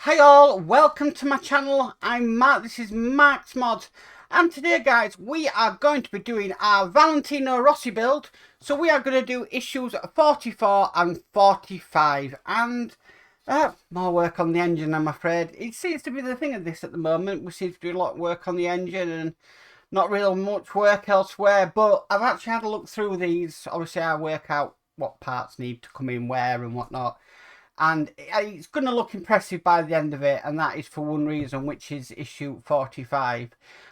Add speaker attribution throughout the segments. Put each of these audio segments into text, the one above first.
Speaker 1: Hi all, welcome to my channel. I'm Mark, this is Mark's Mods, and today guys we are going to be doing our Valentino Rossi build. So we are going to do issues 44 and 45 and more work on the engine, I'm afraid. It seems to be the thing of this at the moment. We seem to do a lot of work on the engine and not real much work elsewhere, but I've actually had a look through these. Obviously I work out what parts need to come in where and whatnot. And it's going to look impressive by the end of it, and that is for one reason, which is issue 45.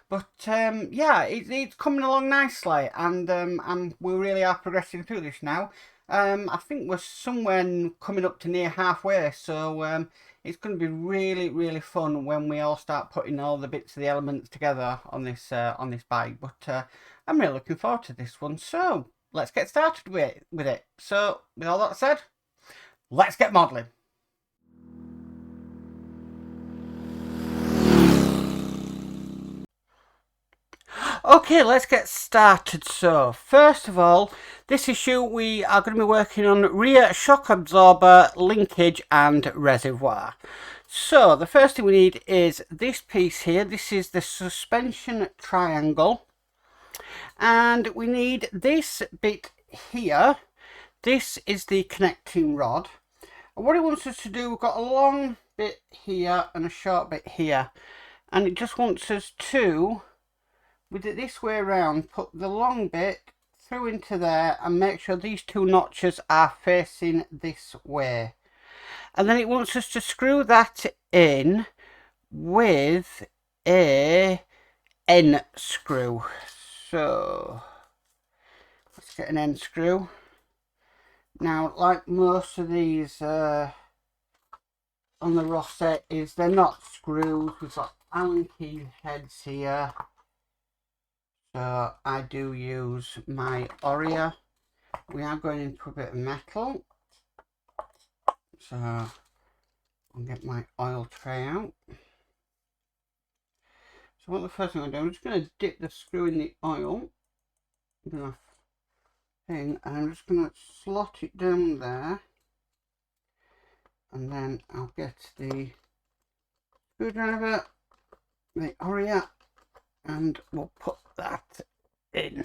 Speaker 1: But yeah, it's coming along nicely, and we really are progressing through this now. I think we're somewhere coming up to near halfway, so it's going to be really fun when we all start putting all the bits of the elements together on this bike. But I'm really looking forward to this one. So let's get started with it. So with all that said, let's get modelling. Okay, let's get started. So, first of all, this issue we are going to be working on rear shock absorber, linkage and reservoir. So, the first thing we need is this piece here. This is the suspension triangle. And we need this bit here. This is the connecting rod. And what it wants us to do, we've got a long bit here and a short bit here. And it just wants us to, with it this way around, put the long bit through into there and make sure these two notches are facing this way. And then it wants us to screw that in with a N screw. So let's get an N screw. Now, like most of these on the Rossi, is they're not screws. We've got Allen key heads here. So I do use my Oria. We are going into a bit of metal. So I'll get my oil tray out. So what the first thing I'm doing, I'm just going to dip the screw in the oil. And I'm just going to slot it down there, and then I'll get the screwdriver, the Oria, and we'll put that in.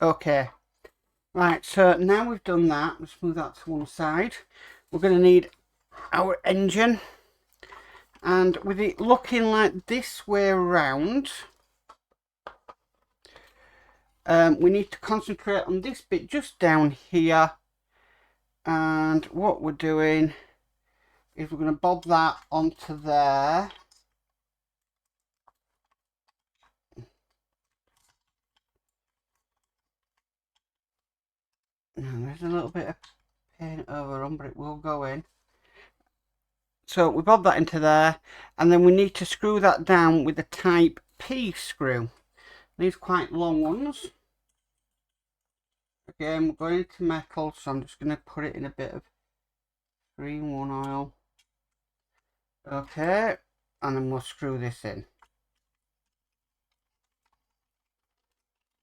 Speaker 1: Okay, right, so now we've done that, let's move that to one side. We're going to need our engine, and with it looking like this way around, we need to concentrate on this bit just down here, and what we're doing is we're going to bob that onto there. Now there's a little bit of paint overrun, but it will go in. So we bob that into there, and then we need to screw that down with the type P screw. These quite long ones. Again, we're going into metal, so I'm just going to put it in a bit of 3-in-1 oil. Okay, and then we'll screw this in.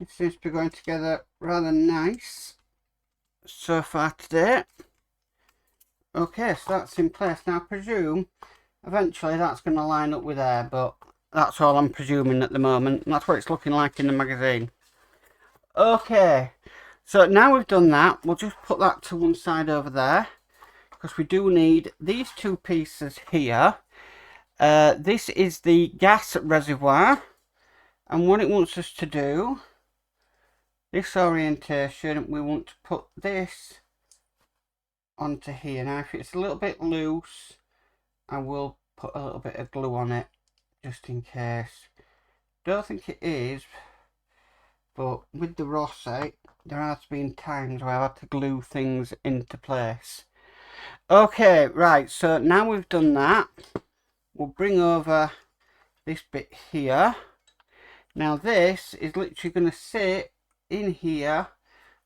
Speaker 1: It seems to be going together rather nice so far today. Okay, so that's in place. Now I presume eventually that's going to line up with there, but that's all I'm presuming at the moment. And that's what it's looking like in the magazine. Okay, so now we've done that, we'll just put that to one side over there, because we do need these two pieces here. This is the gas reservoir, and what it wants us to do, this orientation, we want to put this onto here. Now if it's a little bit loose, I will put a little bit of glue on it just in case. Don't think it is, but with the Rossi there has been times where I've had to glue things into place. Okay, right, so now we've done that, we'll bring over this bit here. Now this is literally going to sit in here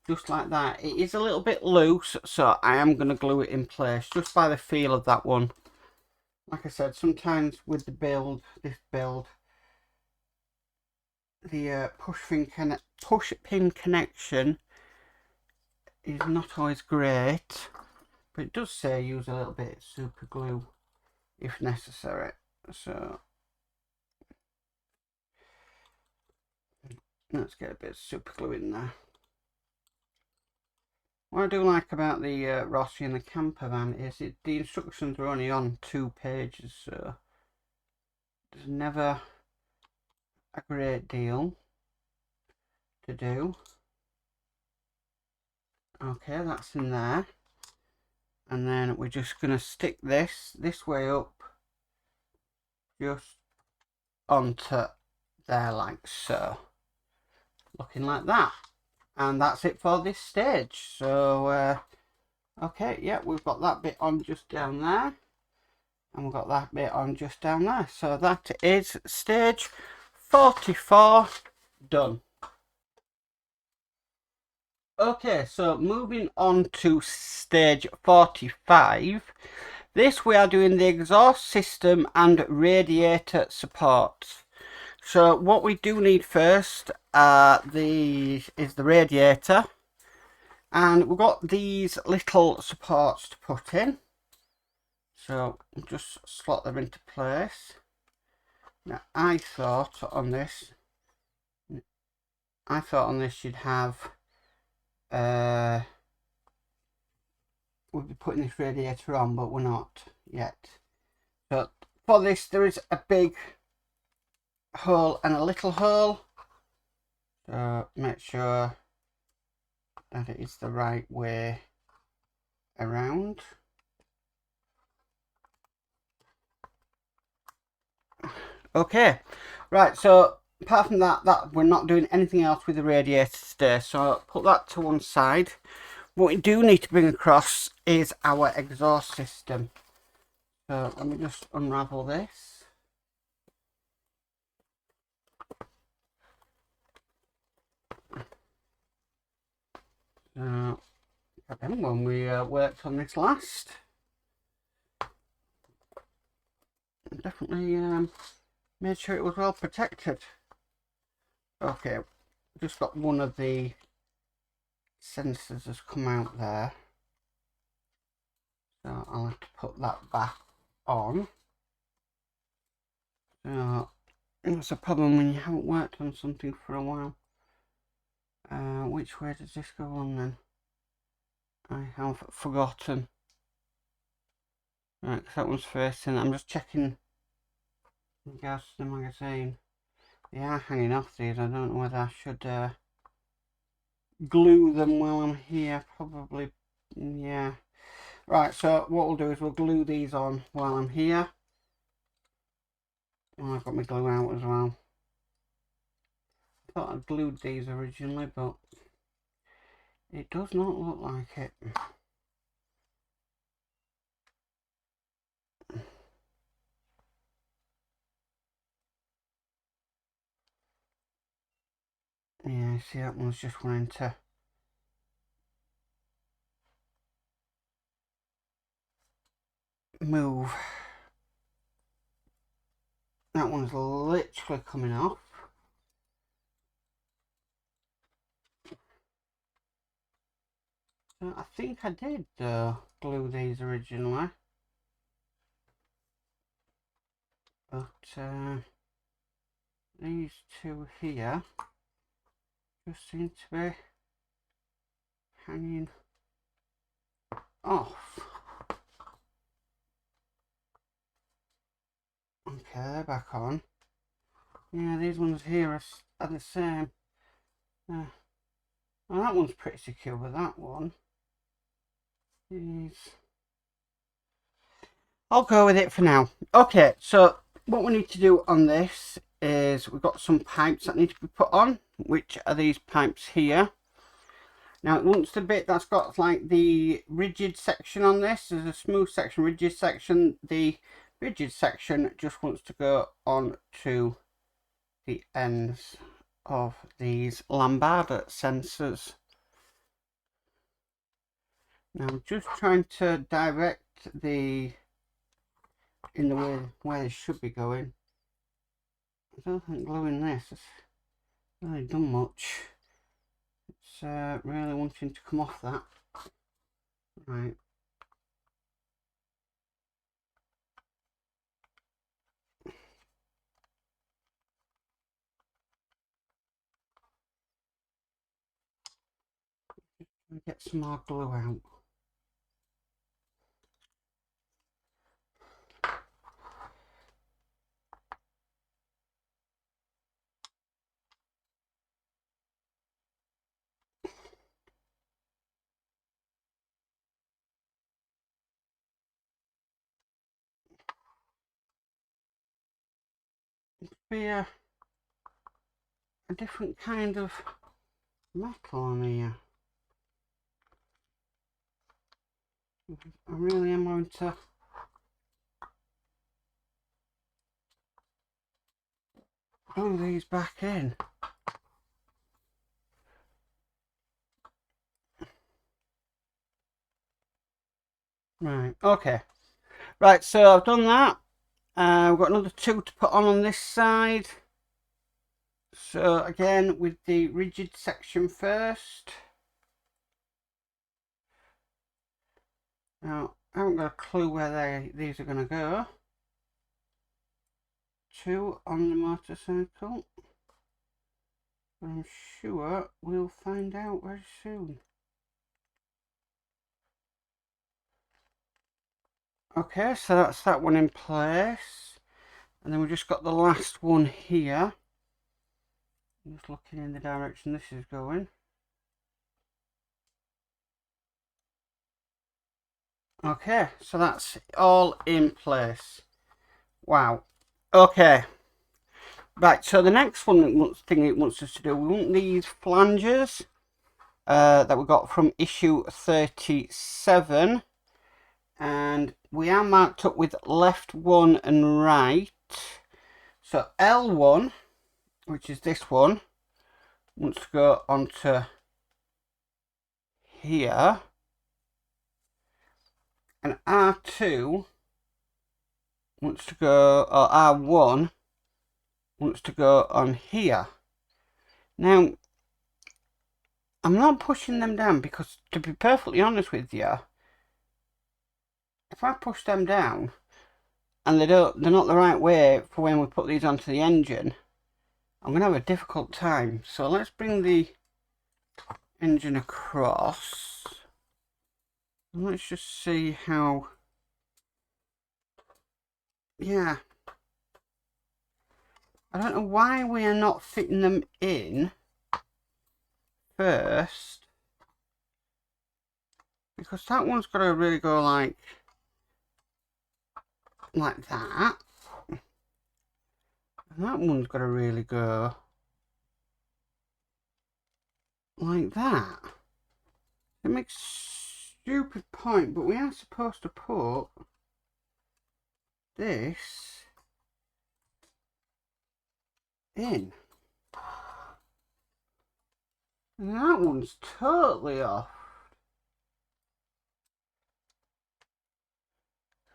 Speaker 1: just like that. It is a little bit loose, so I am going to glue it in place just by the feel of that one. Like I said, sometimes with the build, this build, the push pin connection is not always great, but it does say use a little bit of super glue if necessary. So let's get a bit of super glue in there. What I do like about the Rossi and the camper van is the instructions are only on 2 pages, so there's never a great deal to do. Okay, that's in there. And then we're just going to stick this way up, just onto there like so. Looking like that. And that's it for this stage. So, okay, yeah, we've got that bit on just down there. And we've got that bit on just down there. So that is stage 44 done. Okay, so moving on to stage 45. This we are doing the exhaust system and radiator support. So what we do need first is the radiator. And we've got these little supports to put in. So just slot them into place. Now I thought on this you'd have we'll be putting this radiator on, but we're not yet. So for this there is a big hole and a little hole. So make sure that it is the right way around. Okay, right, so apart from that we're not doing anything else with the radiator today, so put that to one side. What we do need to bring across is our exhaust system. So let me just unravel this. So when we worked on this last, definitely made sure it was well protected. Okay, just got one of the sensors has come out there, so I'll have to put that back on. So that's a problem when you haven't worked on something for a while. Which way does this go on then? I have forgotten. Right, because that one's facing. I'm just checking in regards to the magazine. They are hanging off these. I don't know whether I should glue them while I'm here. Probably, yeah. Right, so what we'll do is we'll glue these on while I'm here. Oh, I've got my glue out as well. I thought I glued these originally, but it does not look like it. Yeah, see, that one's just wanting to move. That one's literally coming off. So I think I did glue these originally, but these two here just seem to be hanging off. Okay, they're back on. Yeah, these ones here are the same. Well, that one's pretty secure, but that one is... I'll go with it for now. Okay, so what we need to do on this is we've got some pipes that need to be put on, which are these pipes here. Now, once the bit that's got like the rigid section on this, there's a smooth section, rigid section. The rigid section just wants to go on to the ends of these lambada sensors. Now I'm just trying to direct the in the way where they should be going. I don't think gluing this has really done much. It's really wanting to come off that. Right. get some more glue out. Be a different kind of metal on here. I really am going to glue these back in. Right, okay. Right, so I've done that. I've got another two to put on this side. So again, with the rigid section first. Now, I haven't got a clue where these are going to go. Two on the motorcycle. But I'm sure we'll find out very soon. Okay, so that's that one in place. And then we've just got the last one here. I'm just looking in the direction this is going. Okay, so that's all in place. Wow. Okay. Right, so the next thing it wants us to do, we want these flanges that we got from issue 37. And we are marked up with left one and right. So L1, which is this one, wants to go onto here. And R2 wants to go, or R1 wants to go on here. Now, I'm not pushing them down because, to be perfectly honest with you, if I push them down and they're not the right way for when we put these onto the engine, I'm going to have a difficult time. So let's bring the engine across. And let's just see how, yeah. I don't know why we are not fitting them in first. Because that one's got to really go like that. And that one's got to really go like that. It makes a stupid point, but we are supposed to put this in. And that one's totally off.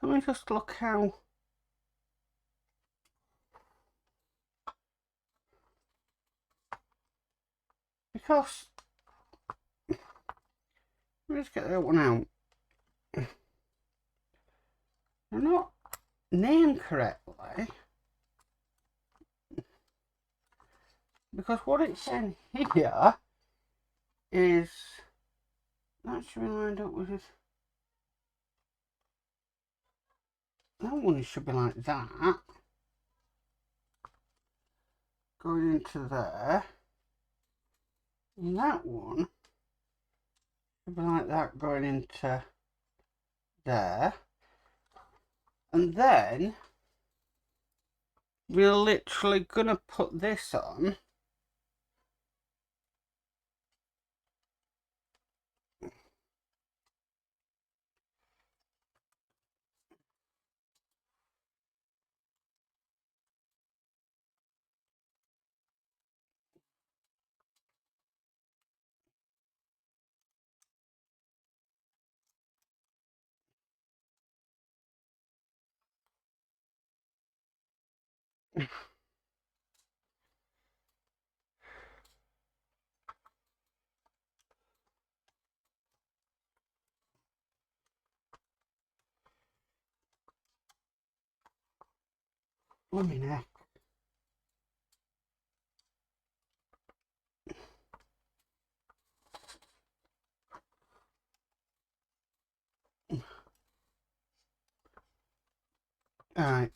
Speaker 1: Let me just look how... Because... Let me just get that one out. They're not named correctly. Because what it's saying here is... That should be lined up with this. That one should be like that. Going into there. And that one should be like that going into there. And then we're literally gonna put this on. Let me know. Alright.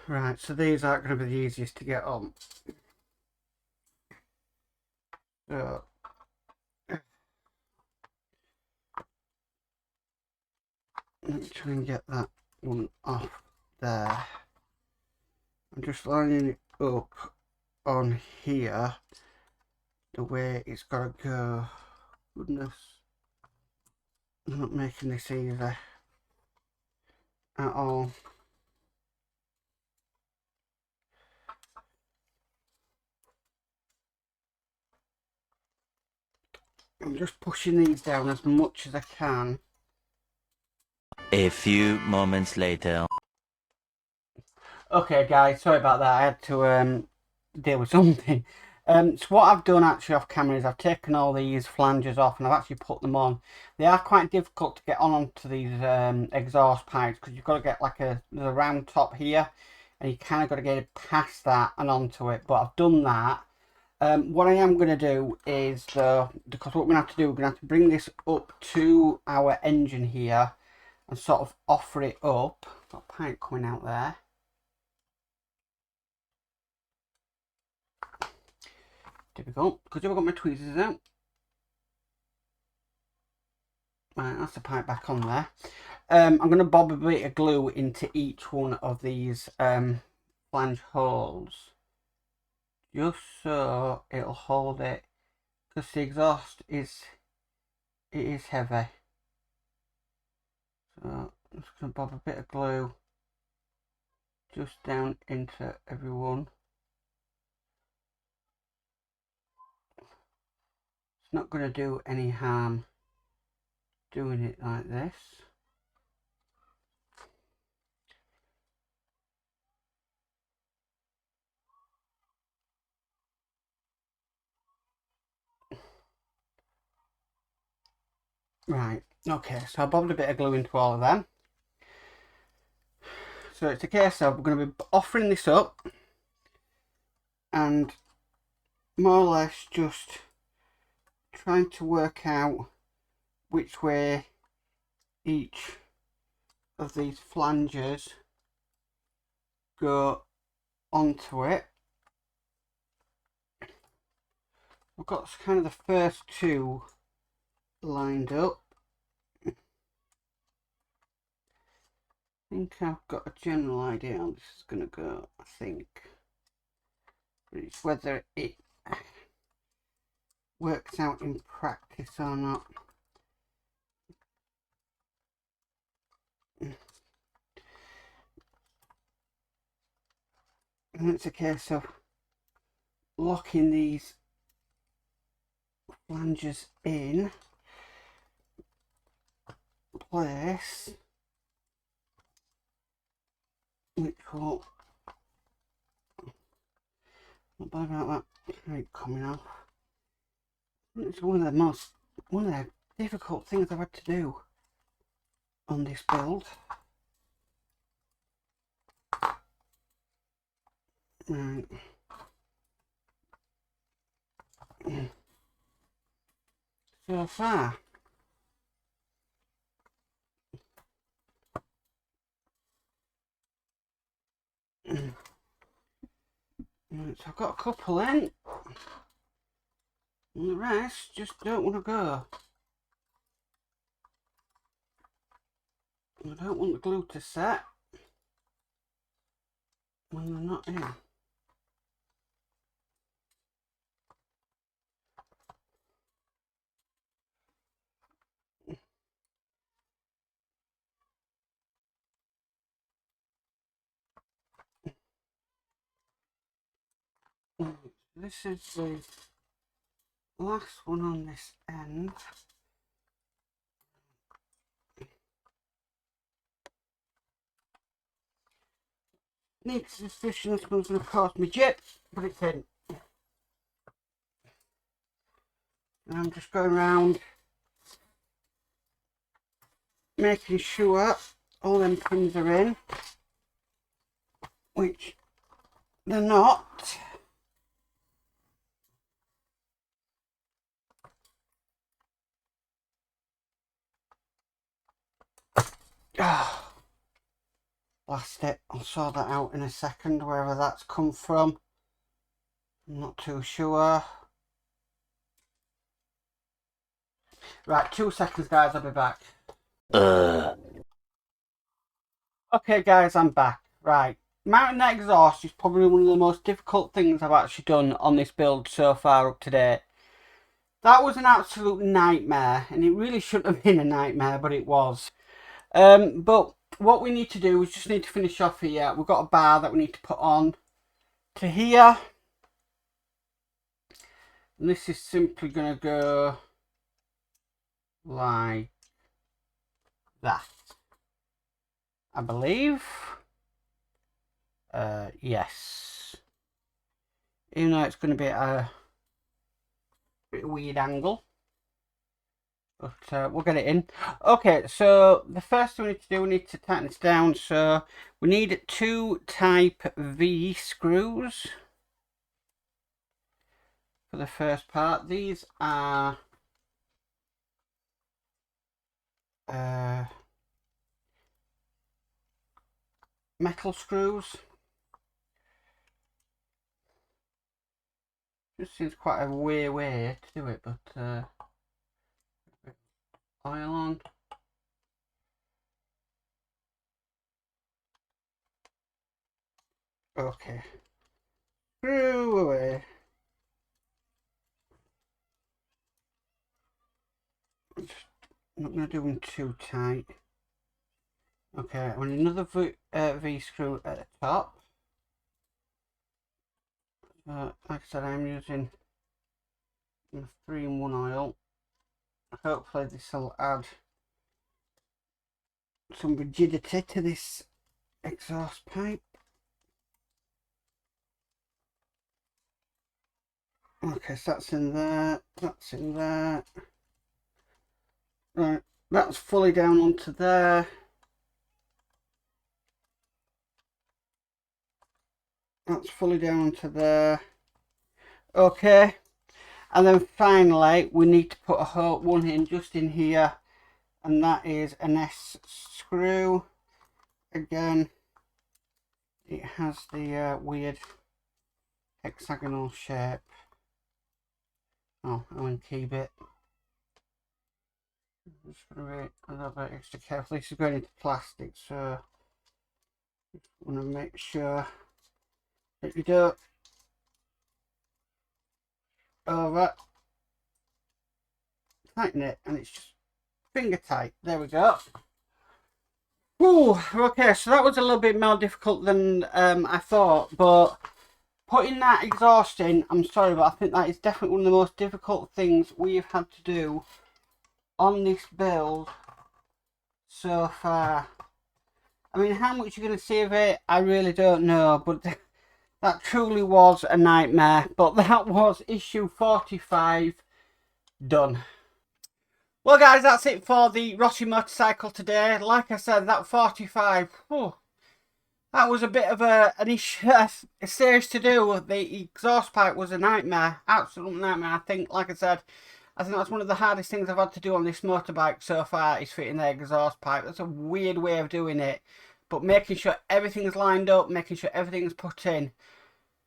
Speaker 1: Right, so these aren't going to be the easiest to get on. So, let me try and get that one off there. I'm just lining it up on here the way it's got to go. Goodness, I'm not making this easy at all. I'm just pushing these down as much as I can.
Speaker 2: A few moments later.
Speaker 1: Okay guys, sorry about that. I had to deal with something. So what I've done actually off camera is I've taken all these flanges off and I've actually put them on. They are quite difficult to get onto these exhaust pipes because you've got to get like there's a round top here and you kind of got to get it past that and onto it. But I've done that. What I am going to do is, because what we're going to have to do, we're going to have to bring this up to our engine here and sort of offer it up. Got a pipe coming out there. Difficult, because I've got my tweezers out. Right, that's the pipe back on there. I'm going to bob a bit of glue into each one of these flange holes. Just so it'll hold it. Because the exhaust is heavy. So I'm just going to bob a bit of glue just down into every one. It's not going to do any harm doing it like this. Right, okay, so I bobbed a bit of glue into all of them. So it's a case of we're going to be offering this up and more or less just trying to work out which way each of these flanges go onto it. I've got kind of the first two lined up. I think I've got a general idea how this is going to go, I think. But it's whether it works out in practice or not. And it's a case of locking these flanges in place, which will, not bad about that pipe coming off. It's one of the difficult things I've had to do on this build. Right. So far, right, so I've got a couple in, and the rest just don't want to go. I don't want the glue to set when they're not in. This is the last one on this end. Need suspicion this one's going to cost me jip, but it's in. And I'm just going around making sure all them pins are in. which they're not. Blast it, I'll sort that out in a second, wherever that's come from. I'm not too sure. Right, 2 seconds guys, I'll be back. Okay guys, I'm back. Right, mounting that exhaust is probably one of the most difficult things I've actually done on this build so far up to date. That was an absolute nightmare, and it really shouldn't have been a nightmare, but it was. But what we need to do is just need to finish off here. We've got a bar that we need to put on to here. And this is simply going to go like that, I believe. Yes. Even though it's going to be a bit weird angle. But we'll get it in. Okay, so the first thing we need to do, we need to tighten this down. So we need 2 type V screws for the first part. These are metal screws. Just seems quite a weird way to do it, but oil on. Okay. Screw away. I'm not going to do them too tight. Okay, I want another V screw at the top. Like I said, I'm using 3-in-1 oil. Hopefully this will add some rigidity to this exhaust pipe. Okay, so that's in there, that's in there. Right, that's fully down onto there. That's fully down onto there. Okay, and then finally we need to put one in just in here, and that is an S screw. Again, it has the weird hexagonal shape. Oh, I'll keep it. I'm just going to be a little bit extra careful. This is going into plastic, so I want to make sure that you don't over tighten it, and it's just finger tight. There we go. Ooh, okay, so that was a little bit more difficult than I thought, but putting that exhaust in, I'm sorry, but I think that is definitely one of the most difficult things we've had to do on this build so far. I mean, how much you're going to see of it, I really don't know, but that truly was a nightmare. But that was issue 45 done. Well guys, that's it for the Rossi motorcycle today. Like I said, that 45, that was a bit of an issue, a stage to do. The exhaust pipe was a nightmare, absolute nightmare. I think, like I said, I think that's one of the hardest things I've had to do on this motorbike so far, is fitting the exhaust pipe. That's a weird way of doing it, but making sure everything's lined up, making sure everything's put in.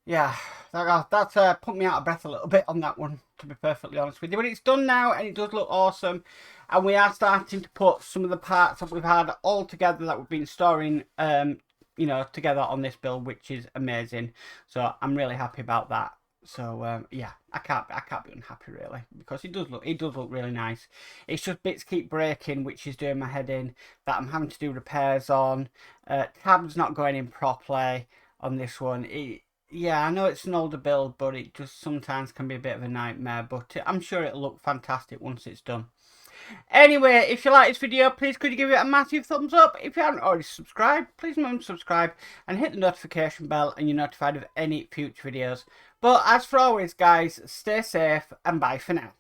Speaker 1: Yeah, that put me out of breath a little bit on that one, to be perfectly honest with you. But it's done now, and it does look awesome. And we are starting to put some of the parts that we've had all together, that we've been storing, you know, together on this build, which is amazing. So I'm really happy about that. So yeah, I can't be unhappy really, because it does look really nice. It's just bits keep breaking, which is doing my head in, that I'm having to do repairs on. Tabs not going in properly on this one. Yeah, I know it's an older build, but it just sometimes can be a bit of a nightmare, but I'm sure it'll look fantastic once it's done. Anyway, if you like this video, please could you give it a massive thumbs up. If you haven't already subscribed, please remember to subscribe and hit the notification bell, and you're notified of any future videos. But as for always guys, stay safe and bye for now.